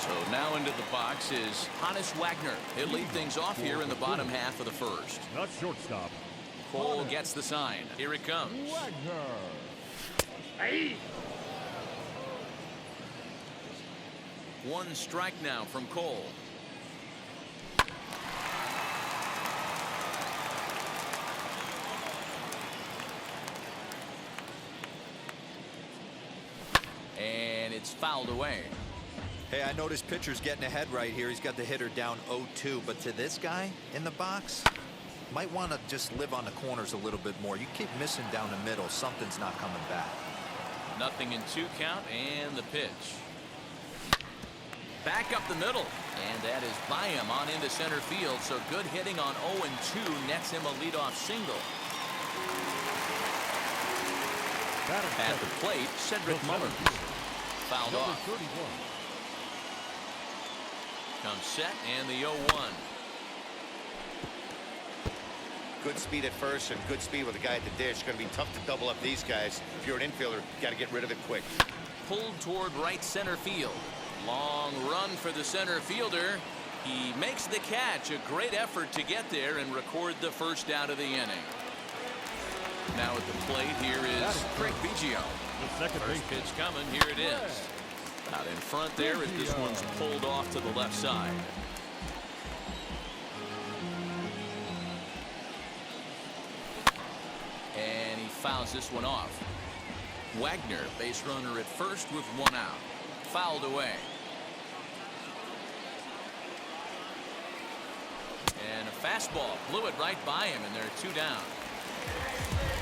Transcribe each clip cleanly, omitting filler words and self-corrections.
So now into the box is Hannes Wagner. He'll lead things off here in the bottom half of the first. Not shortstop. Cole gets the sign. Here it comes. Wagner. Hey. One strike now from Cole. And it's fouled away. Hey, I noticed pitcher's getting ahead right here. He's got the hitter down 0-2, but to this guy in the box, might want to just live on the corners a little bit more. You keep missing down the middle, something's not coming back. 0-2 count, and the pitch. Back up the middle, and that is by him on into center field. So good hitting on 0-2 nets him a leadoff single. At the plate, Cedric Mullins. Fouled off. Comes set, and the 0-1. Good speed at first and good speed with the guy at the dish. Going to be tough to double up these guys. If you're an infielder, got to get rid of it quick. Pulled toward right center field. Long run for the center fielder. He makes the catch. A great effort to get there and record the first out of the inning. Now at the plate, here is Craig Biggio. First pitch coming. Here it is. Out in front there as this one's pulled off to the left side. And he fouls this one off. Wagner, base runner at first with one out. Fouled away. And a fastball blew it right by him, and there are two down.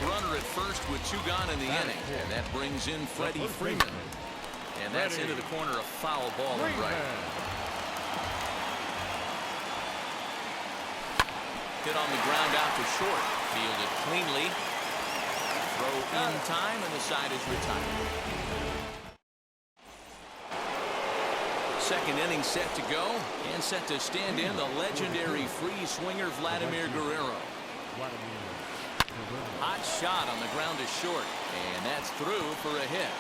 Runner at first with two gone in the inning, and that brings in Freddie Freeman. And that's into the corner, a foul ball and right. Hit on the ground out to short. Fielded cleanly. Throw in time, and the side is retired. Second inning set to go, and set to stand in the legendary free swinger Vladimir Guerrero. Hot shot on the ground to short, and that's through for a hit.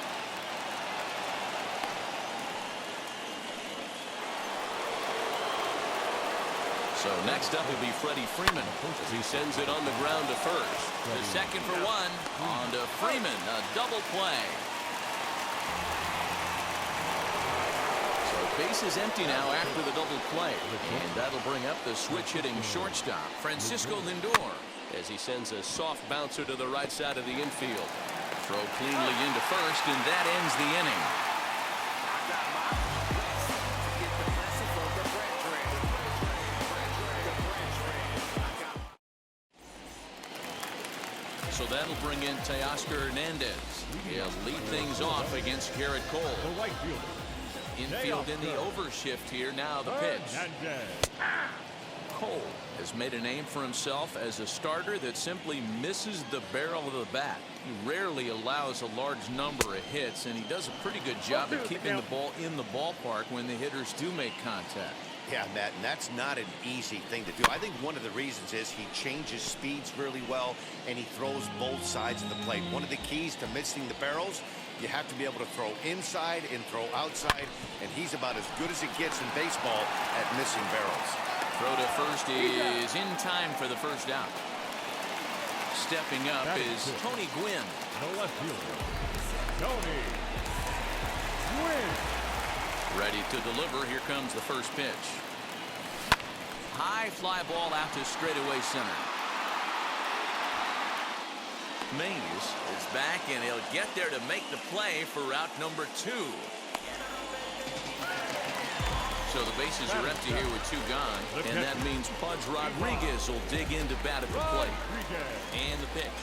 So next up will be Freddie Freeman as he sends it on the ground to first. The second for one. On to Freeman, a double play. So base is empty now after the double play. And that'll bring up the switch hitting shortstop, Francisco Lindor, as he sends a soft bouncer to the right side of the infield. Throw cleanly into first, and that ends the inning. So that'll bring in Teoscar Hernandez. He'll lead things off against Garrett Cole. Infield in the overshift here. Now the pitch. Cole has made a name for himself as a starter that simply misses the barrel of the bat. He rarely allows a large number of hits, and he does a pretty good job of keeping the ball in the ballpark when the hitters do make contact. Yeah, Matt, and that's not an easy thing to do. I think one of the reasons is he changes speeds really well, and he throws both sides of the plate. One of the keys to missing the barrels, you have to be able to throw inside and throw outside, and he's about as good as it gets in baseball at missing barrels. Throw to first is in time for the first out. Stepping up is Tony Gwynn. The left fielder, Tony Gwynn. Ready to deliver. Here comes the first pitch. High fly ball out to straightaway center. Mays is back, and he'll get there to make the play for route number 2. So the bases are empty here with two gone, and that means Pudge Rodriguez will dig in to bat at the plate. And the pitch.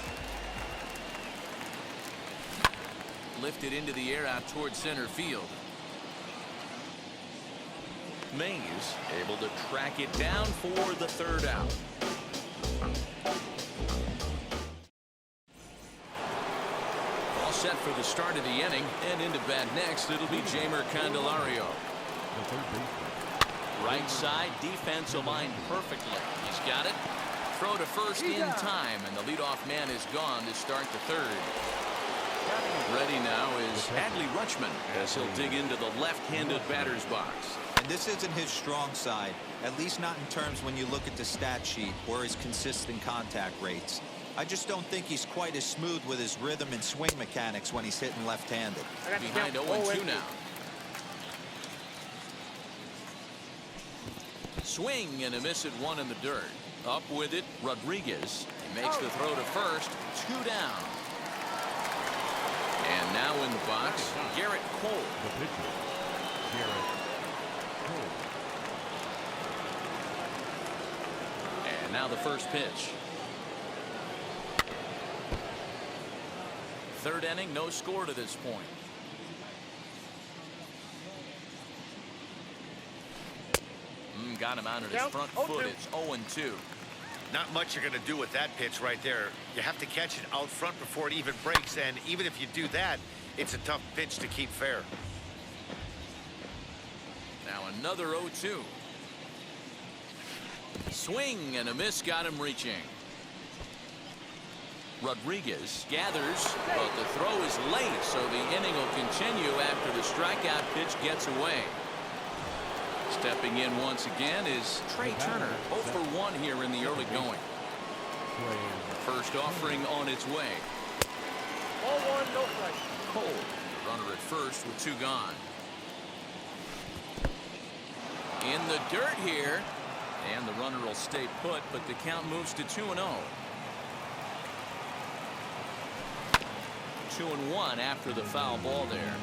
Lifted into the air out towards center field. Mays able to track it down for the third out. All set for the start of the inning, and into bat next it'll be Jeimer Candelario. Right side defense aligned perfectly. He's got it. Throw to first in time, and the leadoff man is gone to start the third. Ready now is Adley Rutschman as he'll dig into the left-handed batter's box. And this isn't his strong side, at least not in terms when you look at the stat sheet or his consistent contact rates. I just don't think he's quite as smooth with his rhythm and swing mechanics when he's hitting left-handed. Behind 0-2 now. Swing and a miss at one in the dirt. Up with it, Rodriguez. He makes the throw to first. 2 down. And now in the box, Garrett Cole. The pitcher, Garrett Cole. And now the first pitch. Third inning, no score to this point. Got him out at his front foot. It's 0-2. Not much you're going to do with that pitch right there. You have to catch it out front before it even breaks, and even if you do that, it's a tough pitch to keep fair. Now another 0-2. Swing and a miss got him reaching. Rodriguez gathers, but the throw is late, so the inning will continue after the strikeout pitch gets away. Stepping in once again is Trey Turner, 0 for 1 here in the early going. First offering on its way. 0-1, no strike. Cole, runner at first with 2 gone. In the dirt here, and the runner will stay put, but the count moves to 2-0. 2-1 after the foul ball there.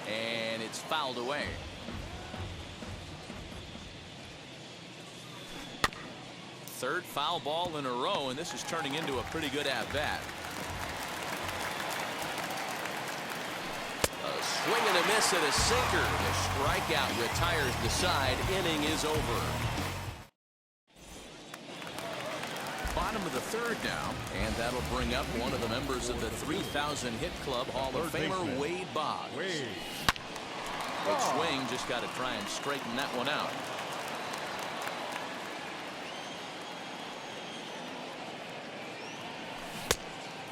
And it's fouled away. Third foul ball in a row, and this is turning into a pretty good at-bat. A swing and a miss at a sinker. The strikeout retires the side. Inning is over. Bottom of the third now, and that'll bring up one of the members of the 3,000 hit club, Hall of Famer Wade Boggs. Good swing, just got to try and straighten that one out.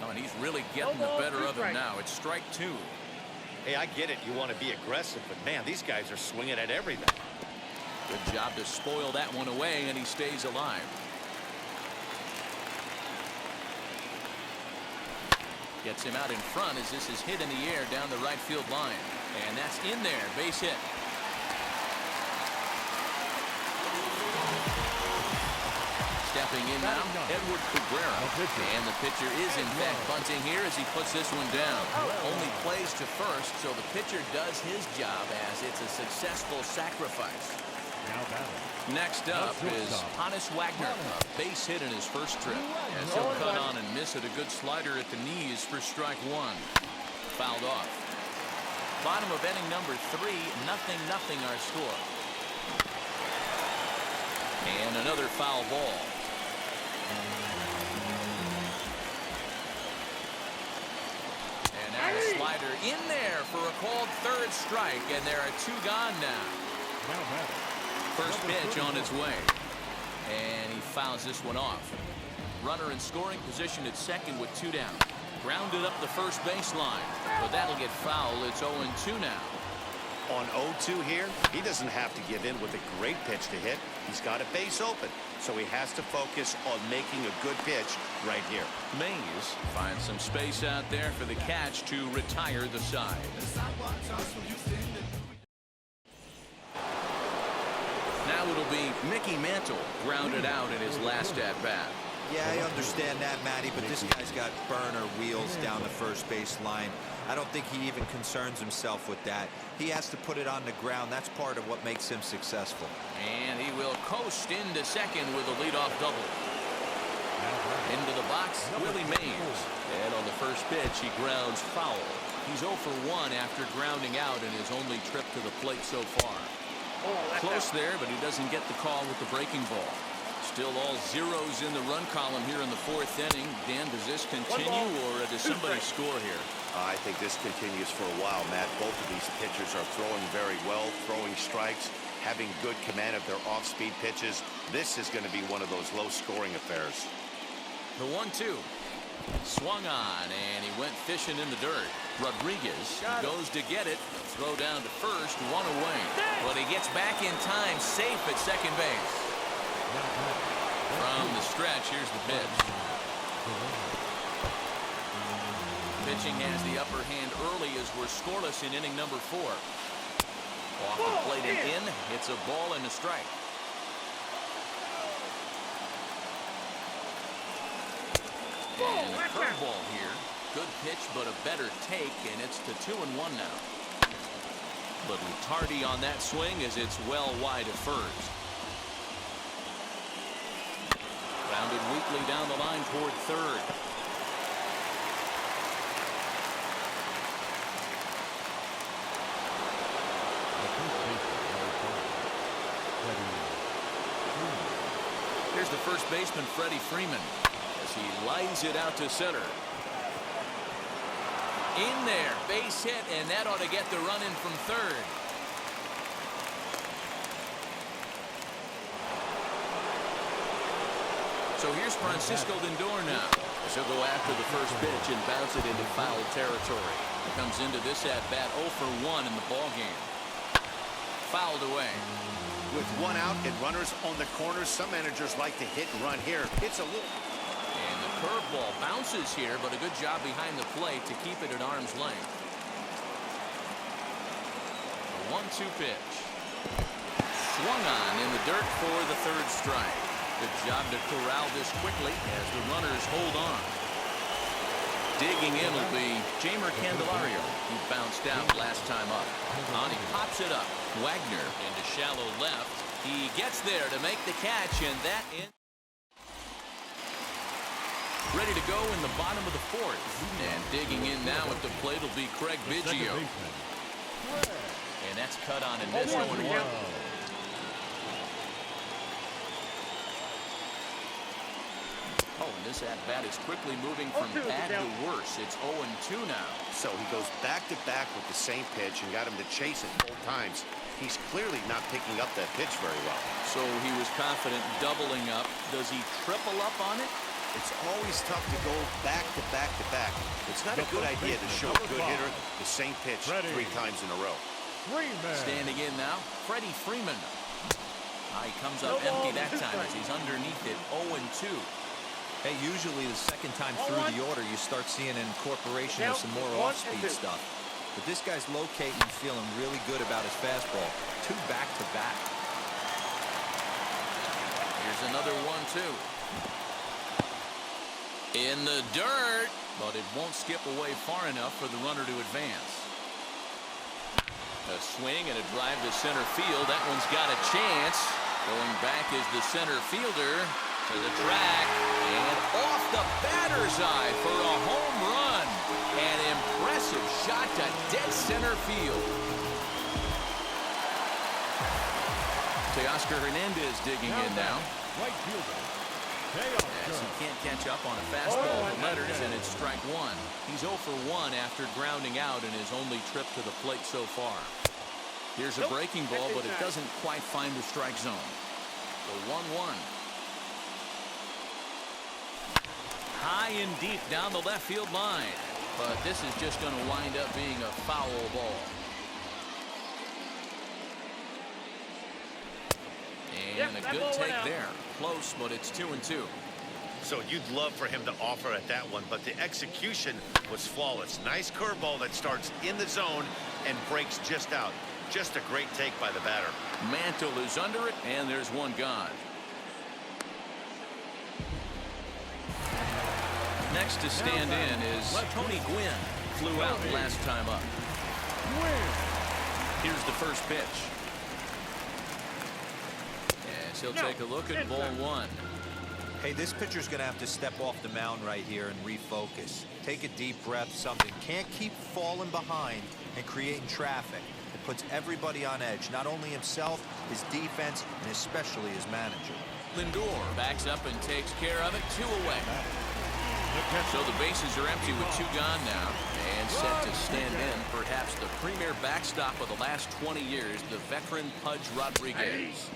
Oh, and he's really getting the better of him now. It's strike 2. Hey, I get it. You want to be aggressive, but man, these guys are swinging at everything. Good job to spoil that one away, and he stays alive. Gets him out in front as this is hit in the air down the right field line. And that's in there. Base hit. Stepping in now, Edward Cabrera. And the pitcher is in fact bunting here as he puts this one down. Only plays to first, so the pitcher does his job as it's a successful sacrifice. Next up is Hannes Wagner, a base hit in his first trip, as he'll cut on and miss at a good slider at the knees for strike 1. Fouled off. Bottom of inning number 3, 0-0 our score. And another foul ball. And now a slider in there for a called third strike, and there are 2 gone now. First pitch on its way. And he fouls this one off. Runner in scoring position at second with 2 down. Grounded up the first baseline, but that'll get fouled. It's 0-2 now. On 0-2 here, he doesn't have to give in with a great pitch to hit. He's got a base open, so he has to focus on making a good pitch right here. Mays finds some space out there for the catch to retire the side. Now it'll be Mickey Mantle grounded out in his last at-bat. Yeah, I understand that, Matty, but this guy's got burner wheels down the first base line. I don't think he even concerns himself with that. He has to put it on the ground. That's part of what makes him successful. And he will coast into second with a leadoff double. Into the box, Willie Mays. And on the first pitch, he grounds foul. He's 0 for 1 after grounding out in his only trip to the plate so far. Close there, but he doesn't get the call with the breaking ball. Still all zeros in the run column here in the 4th inning. Dan, does this continue, or does somebody score here? I think this continues for a while, Matt. Both of these pitchers are throwing very well, throwing strikes, having good command of their off-speed pitches. This is going to be one of those low-scoring affairs. The 1-2. Swung on, and he went fishing in the dirt. Rodriguez goes to get it. Throw down to first, one away. But he gets back in time, safe at second base. From the stretch, here's the pitch. Pitching has the upper hand early as we're scoreless in inning number 4. Off the plate and in. It's a ball and a strike. And a curveball here. Good pitch, but a better take, and it's to 2-1 now. Little tardy on that swing as it's well wide of first. Grounded weakly down the line toward third. Here's the first baseman, Freddie Freeman, as he lines it out to center. In there, base hit, and that ought to get the run in from third. So here's Francisco Lindor now, as he'll go after the first pitch and bounce it into foul territory. He comes into this at bat 0 for 1 in the ballgame. Fouled away. With one out and runners on the corners, some managers like to hit and run here. It's a little... And the curveball bounces here, but a good job behind the plate to keep it at arm's length. A 1-2 pitch. Swung on in the dirt for the third strike. Good job to corral this quickly as the runners hold on. Digging in will be Jamer Candelario, who bounced out last time up. On, he pops it up. Wagner into shallow left. He gets there to make the catch, and that in. Ready to go in the bottom of the 4th. And digging in now at the plate will be Craig Biggio. And that's cut on and missed 0-1. Oh, and this at-bat is quickly moving from bad to worse. It's 0-2 now. So he goes back-to-back with the same pitch and got him to chase it both times. He's clearly not picking up that pitch very well. So he was confident doubling up. Does he triple up on it? It's always tough to go back-to-back-to-back. It's not a good idea to show a good hitter the same pitch 3 times in a row. Standing in now, Freddie Freeman. He comes up empty that time as he's underneath it, 0-2. Hey, usually the second time through the order, you start seeing an incorporation of some more off-speed stuff. But this guy's locating and feeling really good about his fastball. 2 back-to-back. Here's another 1-2. In the dirt, but it won't skip away far enough for the runner to advance. A swing and a drive to center field. That one's got a chance. Going back is the center fielder. To the track and off the batter's eye for a home run. An impressive shot to dead center field. Teoscar Hernandez digging in now. Right fielder. As he can't catch up on a fastball to Letters, and it's strike 1. He's 0 for 1 after grounding out in his only trip to the plate so far. Here's a breaking ball, but it doesn't quite find the strike zone. The 1-1. High and deep down the left field line. But this is just going to wind up being a foul ball. And a good take there. Close, but it's 2-2. So you'd love for him to offer at that one, but the execution was flawless. Nice curveball that starts in the zone and breaks just out. Just a great take by the batter. Mantle is under it, and there's one gone. Next to stand in is Tony Gwynn. Flew out last time up. Here's the first pitch. Yes, he'll take a look at ball 1. Hey, this pitcher's going to have to step off the mound right here and refocus. Take a deep breath, something. Can't keep falling behind and creating traffic. It puts everybody on edge, not only himself, his defense, and especially his manager. Lindor backs up and takes care of it. 2 away. So the bases are empty with 2 gone now. And set to stand in, perhaps the premier backstop of the last 20 years, the veteran Pudge Rodriguez.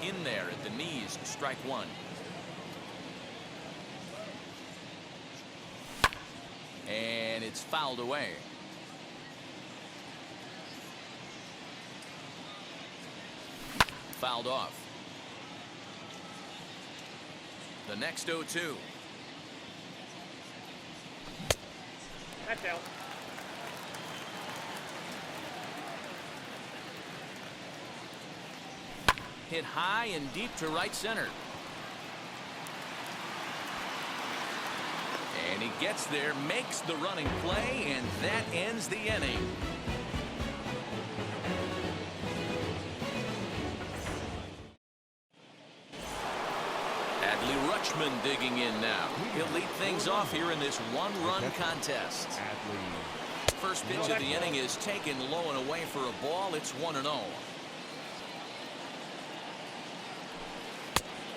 In there at the knees, strike 1. it's fouled away. Fouled off. The next 0-2. That's out. Hit high and deep to right center. And he gets there, makes the running play, and that ends the inning. Adley Rutschman digging in now. He'll lead things off here in this one-run contest. First pitch of the inning is taken low and away for a ball. It's 1-0.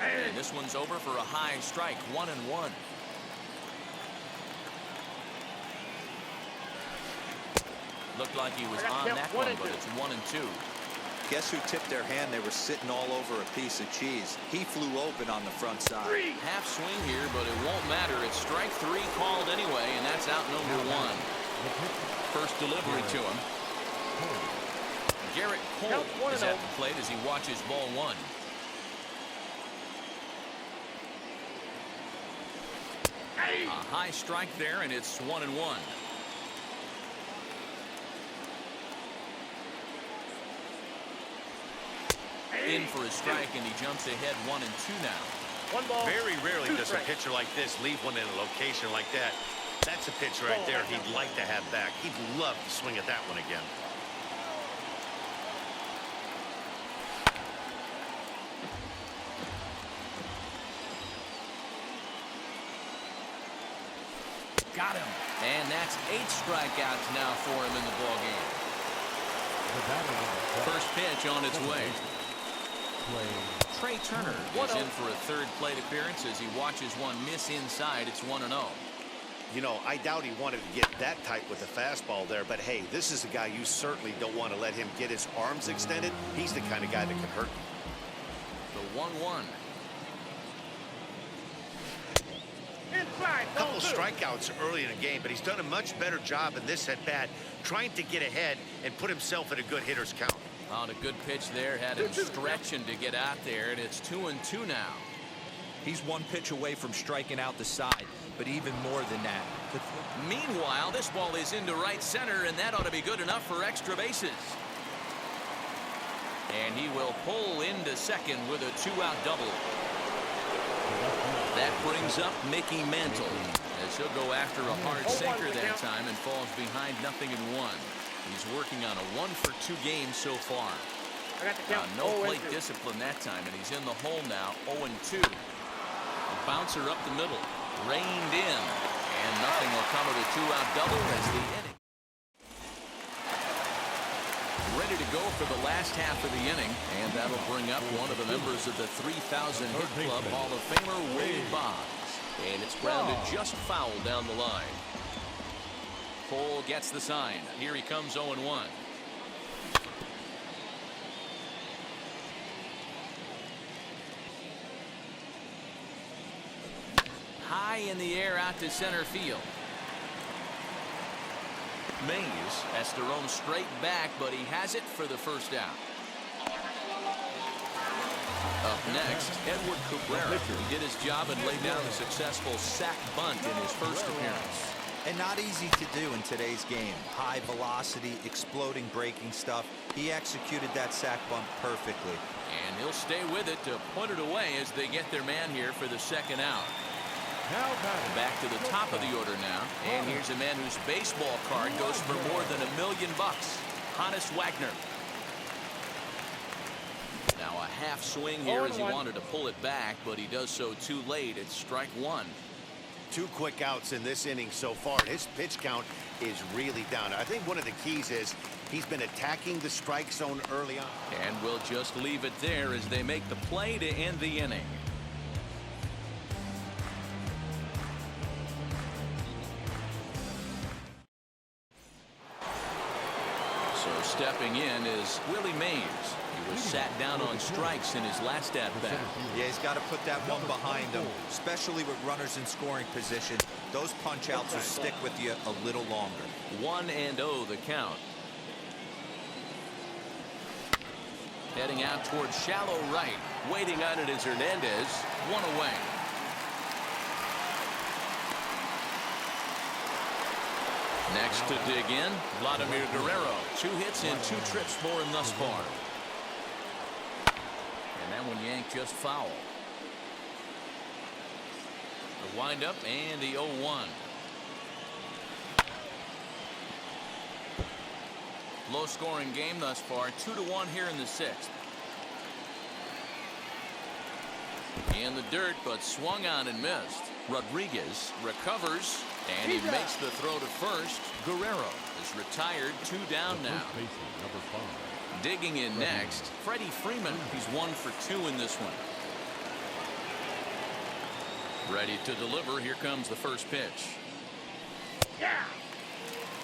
And this one's over for a high strike, 1-1. Looked like he was on that one, but it's 1-2. Guess who tipped their hand? They were sitting all over a piece of cheese. He flew open on the front side. Half swing here, but it won't matter. It's strike 3 called anyway, and that's out number 1. First delivery to him. Garrett Cole is at the plate as he watches ball 1. A high strike there, and it's 1-1. In for a strike, and he jumps ahead 1-2 now. One ball. Very rarely does a pitcher like this leave one in a location like that. That's a pitch right there he'd like to have back. He'd love to swing at that one again. Got him. And that's 8 strikeouts now for him in the ballgame. First pitch on its way. Trey Turner is in for a third plate appearance as he watches one miss inside. It's 1-0. You know, I doubt he wanted to get that tight with the fastball there, but hey, this is a guy you certainly don't want to let him get his arms extended. He's the kind of guy that can hurt you. The 1-1. A couple strikeouts early in the game, but he's done a much better job in this at bat trying to get ahead and put himself in a good hitter's count. On a good pitch there, had him stretching to get out there, and it's 2-2 now. He's one pitch away from striking out the side, but even more than that. Meanwhile, this ball is into right center, and that ought to be good enough for extra bases. And he will pull into second with a 2-out double. That brings up Mickey Mantle as he'll go after a hard sinker that time and falls behind 0-1. He's working on a 1-for-2 game so far. No plate discipline that time, and he's in the hole now. 0-2. A bouncer up the middle, reined in, and nothing will come of the 2-out double as the inning. Ready to go for the last half of the inning, and that'll bring up one of the members of the 3,000 hit club, Hall of Famer Wade Boggs, and it's grounded just foul down the line. Cole gets the sign. Here he comes, 0-1. High in the air out to center field. Mays has to roam straight back, but he has it for the first out. Up next, Edward Cabrera. He did his job and laid down a successful sac bunt in his first appearance. And not easy to do in today's game. High velocity, exploding breaking stuff. He executed that sac bunt perfectly. And he'll stay with it to put it away as they get their man here for the second out. Back to the top of the order now. And here's a man whose baseball card goes for more than $1 million. Hannes Wagner. Now a half swing here as he wanted to pull it back, but he does so too late. It's strike 1. 2 quick outs in this inning so far. His pitch count is really down. I think one of the keys is he's been attacking the strike zone early on. And we'll just leave it there as they make the play to end the inning. So stepping in is Willie Mays. He was sat down on strikes in his last at bat. Yeah, he's got to put that one behind him, especially with runners in scoring position. Those punch outs will stick with you a little longer. 1-0 the count. Heading out towards shallow right. Waiting on it is Hernandez. One away. Next to dig in, Vladimir Guerrero. 2 hits and 2 trips for him thus far. And that one yanked just foul. The windup and the 0-1. Low scoring game thus far. 2-1 here in the 6th. In the dirt, but swung on and missed. Rodriguez recovers, and he makes the throw to first. Guerrero is retired. 2 down now. Digging in next, Freddie Freeman. He's 1 for 2 in this one. Ready to deliver. Here comes the first pitch.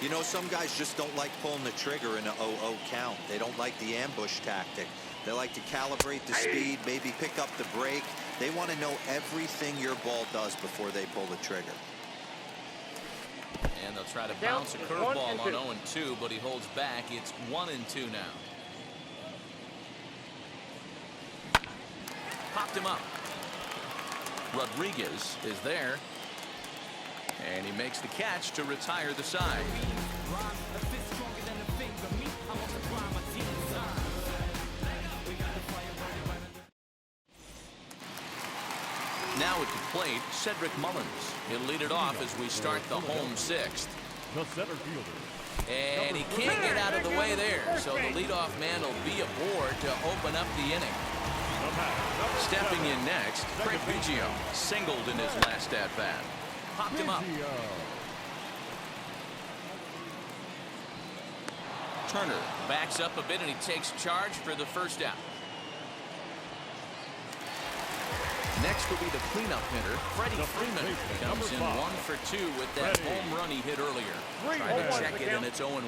You know, some guys just don't like pulling the trigger in an 0-0 count. They don't like the ambush tactic. They like to calibrate the speed, maybe pick up the break. They want to know everything your ball does before they pull the trigger. And they'll try to bounce a curveball on 0-2, but he holds back. It's 1-2 now. Popped him up. Rodriguez is there. And he makes the catch to retire the side. Now at the plate, Cedric Mullins. He'll lead it off as we start the home 6th. The center fielder. And he can't get out of the way there. So the leadoff man will be aboard to open up the inning. Stepping in next, Craig Biggio. Singled in his last at-bat. Popped him up. Turner backs up a bit and he takes charge for the first out. Next will be the cleanup hitter, Freddie Freeman. Comes in 1 for 2 with that home run he hit earlier. Trying to check it, and it's 0-1.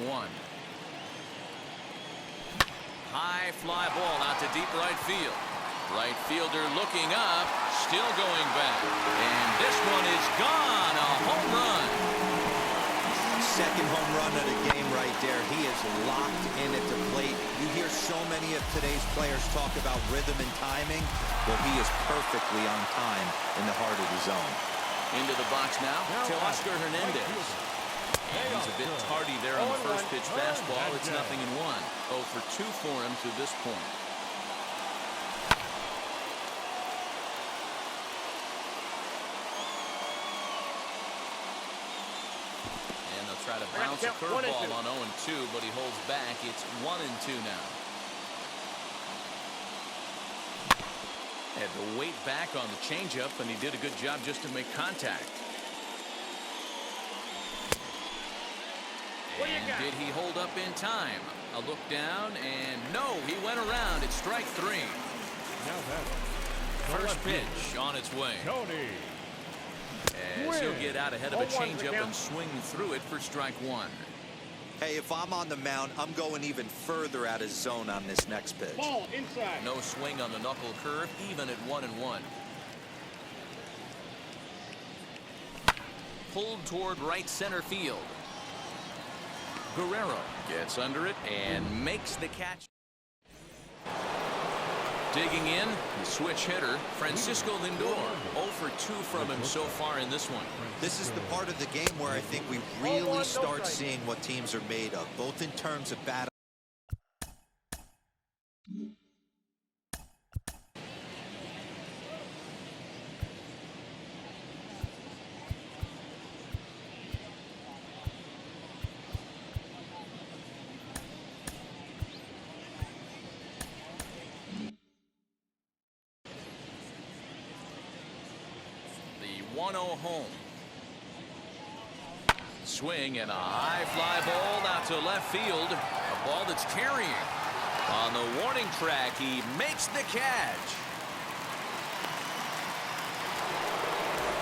High fly ball out to deep right field. Right fielder looking up, still going back. And this one is gone. A home run. Second home run of the game right there. He is locked in at the plate. You hear so many of today's players talk about rhythm and timing. Well, he is perfectly on time in the heart of the zone. Into the box now, Teoscar Hernandez. And he's a bit tardy there on the first pitch fastball. It's 0-1. 0 for 2 for him to this point. Try to bounce a curveball on 0-2, but he holds back. It's 1-2 now. Had to wait back on the changeup, and he did a good job just to make contact. And did he hold up in time? A look down, and no, he went around. It's strike 3. First pitch on its way. As he'll get out ahead of a changeup and swing through it for strike 1. Hey, if I'm on the mound, I'm going even further out of zone on this next pitch. Ball inside. No swing on the knuckle curve, even at 1-1. Pulled toward right center field. Guerrero gets under it and makes the catch. Digging in, the switch hitter, Francisco Lindor. 0 for 2 from him so far in this one. This is the part of the game where I think we really start seeing what teams are made of, both in terms of battle. The 1-0 home. Swing and a high fly ball out to left field. A ball that's carrying. On the warning track, he makes the catch.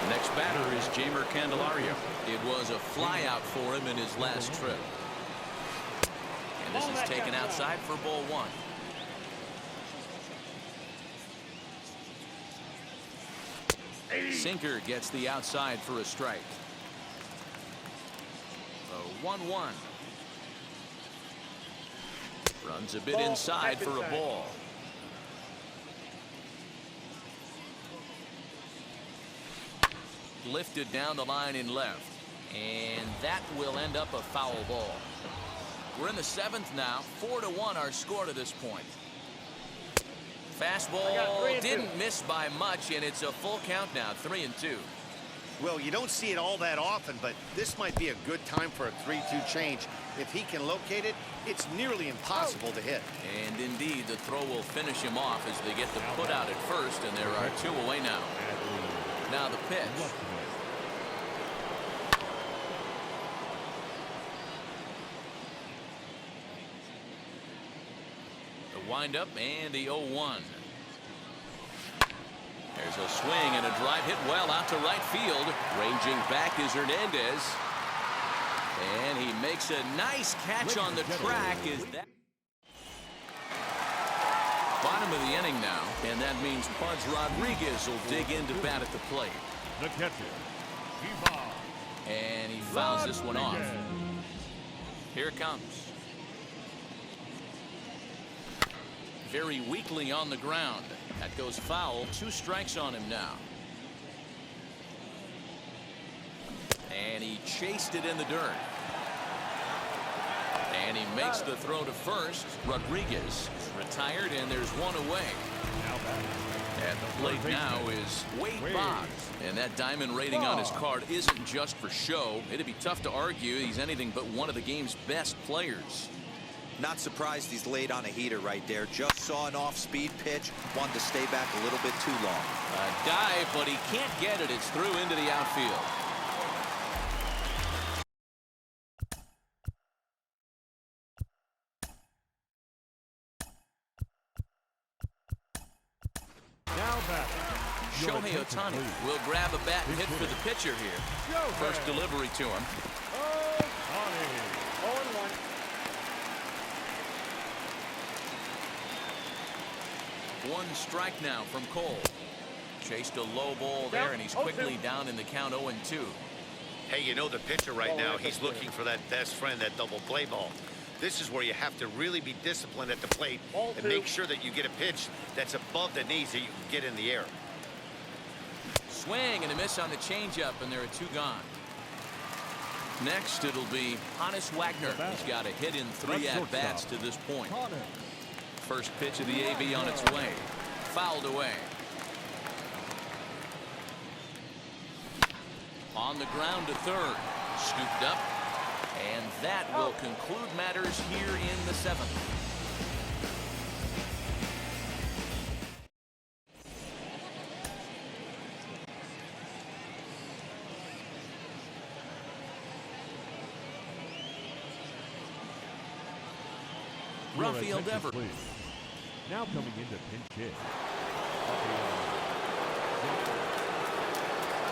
Next batter is Jamer Candelario. It was a fly out for him in his last trip. And this is taken outside for ball one. Sinker gets the outside for a strike. 1-1. Runs a bit inside for a ball. Lifted down the line in left. And that will end up a foul ball. We're in the 7th now. 4-1 our score to this point. Fastball didn't miss by much, and it's a full count now, 3-2. Well, you don't see it all that often, but this might be a good time for a 3-2 change. If he can locate it, it's nearly impossible to hit. And indeed, the throw will finish him off as they get the put out at first, and there are 2 away now. Now the pitch. The windup and the 0-1. There's a swing and a drive hit well out to right field. Ranging back is Hernandez. And he makes a nice catch on the track. Is that bottom of the inning now, and that means Pudge Rodriguez will dig in to bat at the plate. The catcher, and he fouls this one off. Here it comes. Very weakly on the ground. That goes foul. 2 strikes on him now. And he chased it in the dirt. And he makes the throw to first. Rodriguez is retired, and there's 1 away. At the plate now is Wade Boggs. And that diamond rating on his card isn't just for show. It'd be tough to argue he's anything but one of the game's best players. Not surprised he's laid on a heater right there. Just saw an off-speed pitch. Wanted to stay back a little bit too long. A dive, but he can't get it. It's through into the outfield. Shohei Ohtani will grab a bat and hit for the pitcher here. First delivery to him. 1 strike now from Cole. Chased a low ball there, and he's quickly down in the count 0-2. Hey, you know the pitcher right now, he's looking for that best friend, that double play ball. This is where you have to really be disciplined at the plate and make sure that you get a pitch that's above the knees that you can get in the air. Swing and a miss on the changeup, and there are 2 gone. Next, it'll be Honus Wagner. He's got a hit in 3 at-bats to this point. First pitch of the AB on its way. Fouled away. On the ground to third. Scooped up. And that will conclude matters here in the 7th. Rafael Devers. Now coming into pinch hit.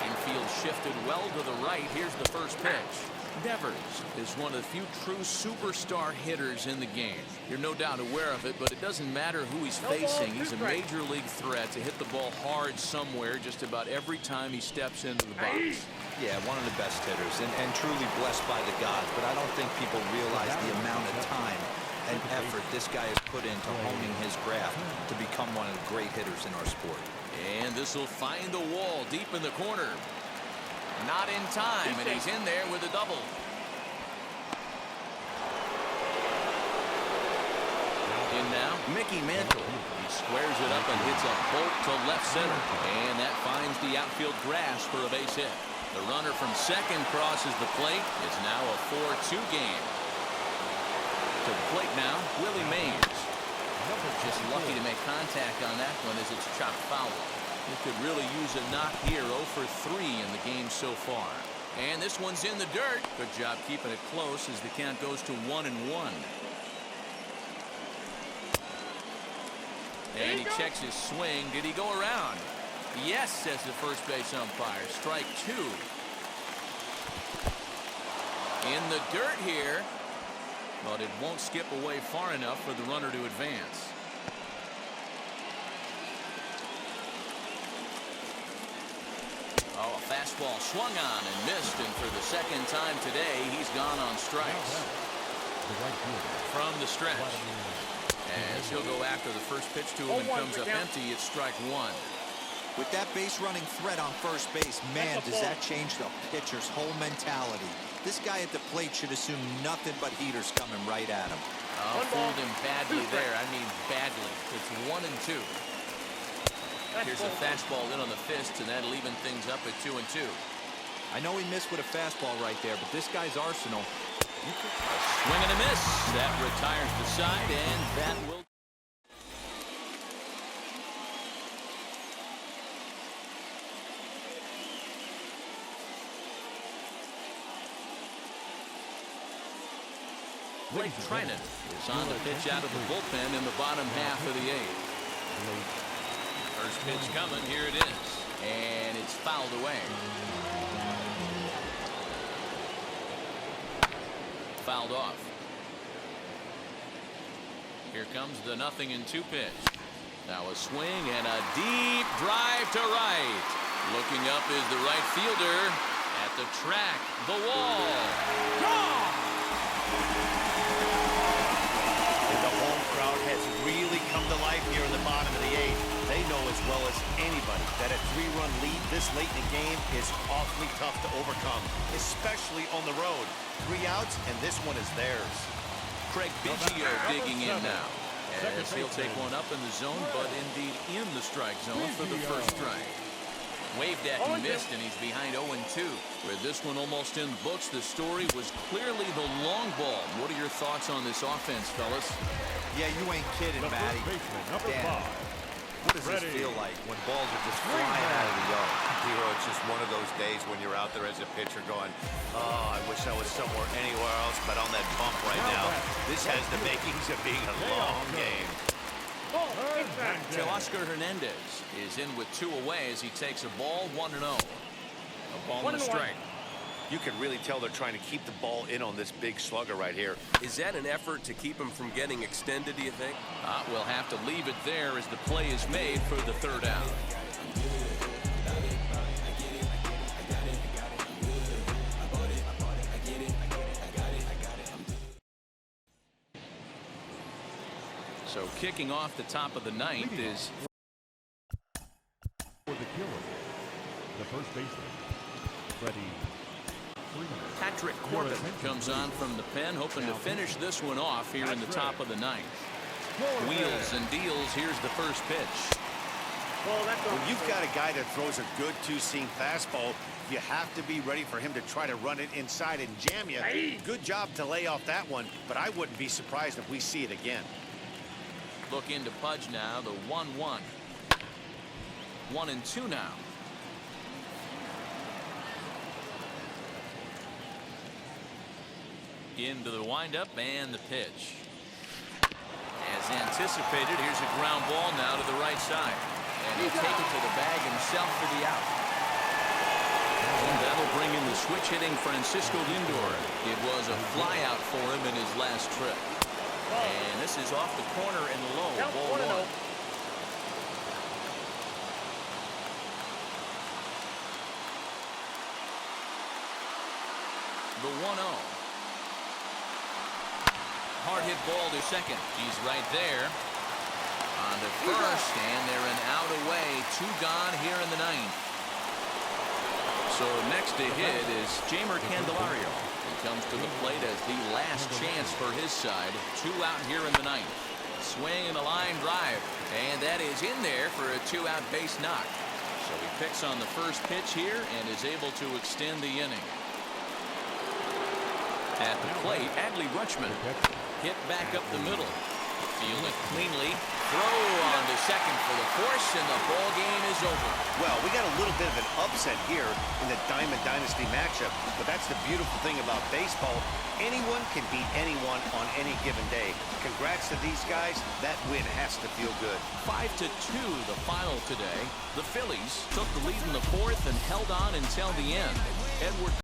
Infield shifted well to the right. Here's the first pitch. Devers is one of the few true superstar hitters in the game. You're no doubt aware of it, but it doesn't matter who he's facing. He's a major league threat to hit the ball hard somewhere just about every time he steps into the box. Yeah, one of the best hitters and truly blessed by the gods, but I don't think people realize the amount of time and effort this guy has put into honing his craft to become one of the great hitters in our sport. And this will find the wall deep in the corner. Not in time, and he's in there with a double. In now, Mickey Mantle. He squares it up and hits a bolt to left center. And that finds the outfield grass for a base hit. The runner from second crosses the plate. It's now a 4-2 game. To the plate now, Willie Mays. Just lucky to make contact on that one as it's chopped foul. He could really use a knock here. 0 for 3 in the game so far. And this one's in the dirt. Good job keeping it close as the count goes to 1-1. And he checks his swing. Did he go around? Yes, says the first base umpire. Strike 2. In the dirt here. but it won't skip away far enough for the runner to advance. Oh, a fastball swung on and missed, and for the second time today, he's gone on strikes. From the stretch. As he'll go after the first pitch to him and comes up empty, it's strike one. With that base running threat on first base, man, does that change the pitcher's whole mentality. This guy at the plate should assume nothing but heaters coming right at him. Oh, fooled him badly there. I mean badly. It's 1-2. Here's a fastball in on the fist, and that'll even things up at 2-2. I know he missed with a fastball right there, but this guy's arsenal. Swing and a miss. That retires the side, and that will. Blake Trinan is on the pitch out of the bullpen in the bottom half of the eighth. First pitch coming. Here it is. And it's fouled away. Fouled off. Here comes the 0-2 pitch. Now a swing and a deep drive to right. Looking up is the right fielder. At the track, the wall. Gone! The home crowd has really come to life here in the bottom of the eighth. They know as well as anybody that a 3-run lead this late in the game is awfully tough to overcome, especially on the road. 3 outs, and this one is theirs. Craig Biggio digging in now. As he'll take one up in the zone, but indeed in the strike zone for the first strike. Waved at and missed, and he's behind 0-2. With this one almost in the books, the story was clearly the long ball. What are your thoughts on this offense, fellas? Yeah, you ain't kidding, Matty. Dan, what does this feel like when balls are just flying out of the yard? Hero, it's just one of those days when you're out there as a pitcher going, oh, I wish I was somewhere anywhere else but on that bump right now. This has the makings of being a long game. Teoscar Hernandez is in with 2 away as he takes a ball 1-0. A ball and a strike. You can really tell they're trying to keep the ball in on this big slugger right here. Is that an effort to keep him from getting extended, do you think? We'll have to leave it there as the play is made for the 3rd out. So kicking off the top of the 9th is For the killer, the first baseman, Freddie. Patrick Corbin comes on from the pen, hoping to finish this one off here in the top of the 9th. Wheels and deals. Here's the first pitch. When you've got a guy that throws a good 2-seam fastball, you have to be ready for him to try to run it inside and jam you. Good job to lay off that one, but I wouldn't be surprised if we see it again. Look into Pudge now, the 1-1. 1-2 now. Into the windup and the pitch. As anticipated, here's a ground ball now to the right side. And he'll take it to the bag himself for the out. And that'll bring in the switch-hitting Francisco Lindor. It was a flyout for him in his last trip. And this is off the corner and low. Ball 1. The 1-0. Hard hit ball to second. He's right there. On to first, and they're an out away. 2 gone here in the 9th. So next to hit is Jeimer Candelario. He comes to the plate as the last chance for his side. 2 out here in the 9th. Swing and a line drive, and that is in there for a 2-out base knock. So he picks on the first pitch here and is able to extend the inning. At the plate, Adley Rutschman hit back up the middle. Field it cleanly. Throw on to second for the force, and the ball game is over. Well, we got a little bit of an upset here in the Diamond Dynasty matchup, but that's the beautiful thing about baseball. Anyone can beat anyone on any given day. Congrats to these guys. That win has to feel good. 5-2 the final today. The Phillies took the lead in the 4th and held on until the end. Edward